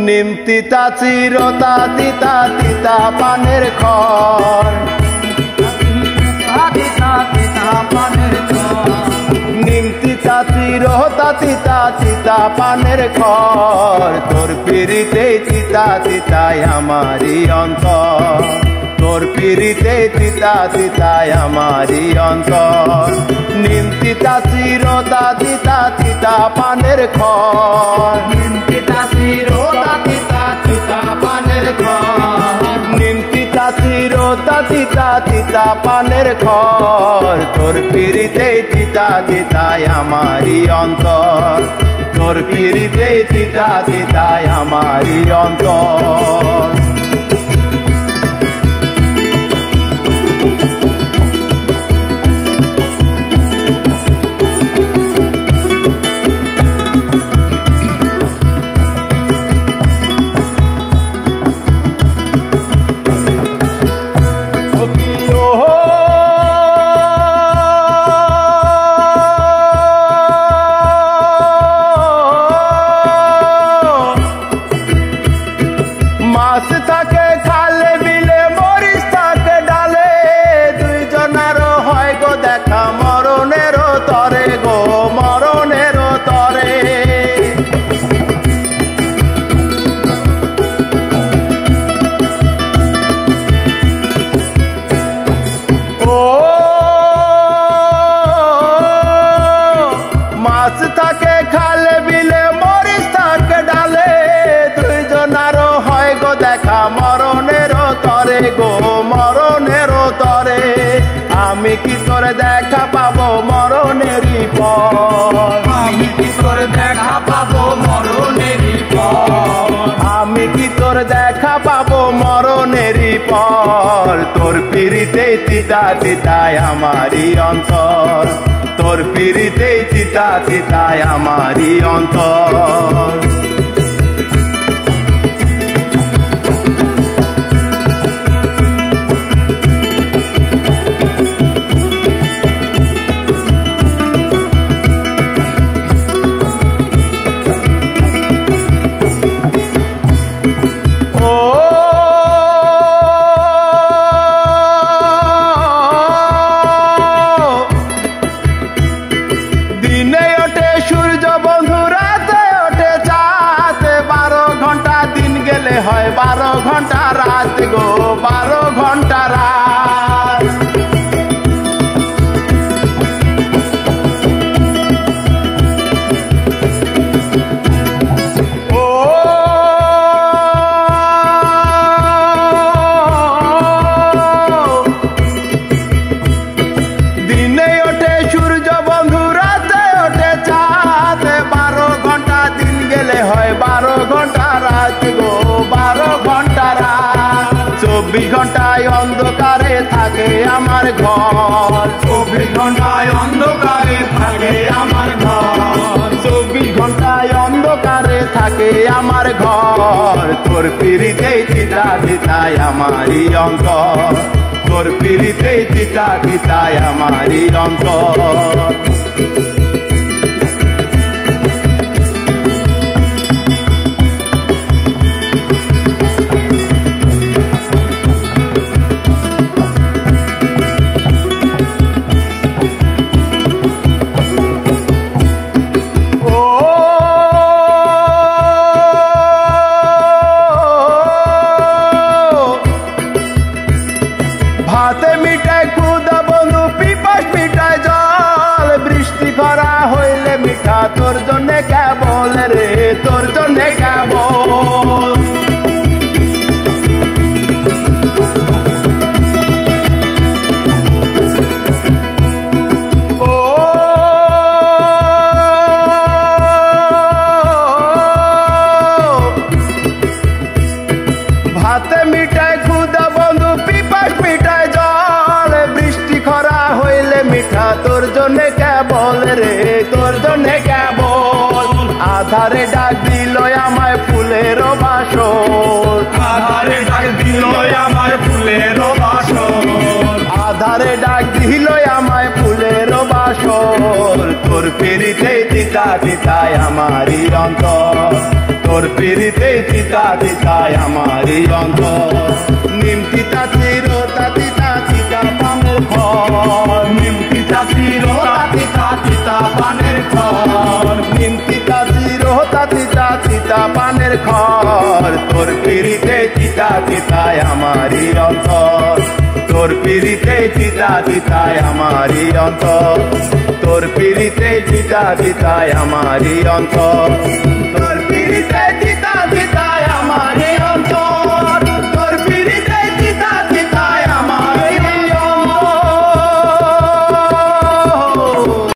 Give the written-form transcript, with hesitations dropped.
নিম তিতা চিরতা তিতা তিতা পানের খড়, নিম তিতা চিরতা তিতা তিতা পানের খড়, তোর পিরিতে তিতা তিতায় আমারি অন্তর, তোর পিরিতে তিতা তিতায় আমারি অন্তর। নিম তিতা চিরতা তিতা তিতা পানের খড়, নিম তিতা চিরতা তিতা তিতা পানের খড়, নিম তিতা চিরতা তিতা তিতা পানের খড়, তোর পিরিতে তিতা তিতায় আমারি অন্তর, তোর পিরিতে তিতা তিতায় আমারি অন্তর। মাছ থাকে খালে বিলে মরিচ থাকে ডালে, দুইজনারও হয় গো দেখা মরণেরও তরে গো মরণেরও তরে। ও মাছ থাকে খালে বিলে মরিচ থাকে ডালে, দুইজনারও হয় গো দেখা মরণেরও তরে গো মরণেরও তরে। আমি কি তোরে দেখা পাবো মরণেরই পর, আমি কি তোর দেখা পাবো মরণেরই পর, আমি কি তোর দেখা পাবো মরণেরই পর। তোর পিরিতে তিতা তিতায় আমারি অন্তর, তোর পিরিতে তিতা তিতায় আমারি অন্তর। দিনে ওঠে সূর্য বন্ধু রাতে ওঠে চাঁদ, 12 ঘন্টা দিন গেলে হয় 12 ঘন্টা রাত গো 12 ঘন্টা রাত। ও দিনে ওঠে সূর্য বন্ধু রাতে ওঠে চাঁদ, 12 ঘন্টা দিন গেলে হয় 12 ঘন্টা রাত গো 12 ঘন্টা রাত। 24 ঘন্টায় অন্ধকারে থাকে আমার ঘর, 24 ঘন্টায় অন্ধকারে থাকে আমার ঘর, 24 ঘন্টায় অন্ধকারে থাকে আমার ঘর। তোর পিরিতে তিতা তিতায় আমারি অন্তর, তোর পিরিতে তিতা তিতায় আমারি অন্তর। ভাতে মিঠাই খুদা বন্ধু পিপাস মিঠাই জল, বৃষ্টি খরা হইলে মিঠা তোর জন্যে কেবল রে তোর জন্যে কেবল। ও ভাতে মিঠাই খুদা বন্ধু পিপাস মিঠাই জল, বৃষ্টি খরা হইলে মিঠা তোর জন্যে কেবল রে তোর জন্যে কেবল। আধারে ডাক দিল আমায় ফুলের বাসর, আধারে ডাক দিল আমায় ফুলের বাসর, আধারে ডাক দিল আমায় ফুলের বাসর। তোর পিরিতে তিতা তিতায় আমারি অন্তর, তোর তোর পিড়িতে চিতা চিতায় আমারই অন্তর নিম চিতা চিরতা চিতা চিতা পানের ফল নিম তিতা চিরতা তিতা তিতা পানের খর নিম চিতা চিরতা চিতা চিতা পানের খর তোর পিড়িতে চিতা চিতায় আমারই অন্তর তোর পিড়িতে চিতা চিতায় আমারই অন্তর তোর পিড়িতে চিতা চিতায় আমারই অন্তর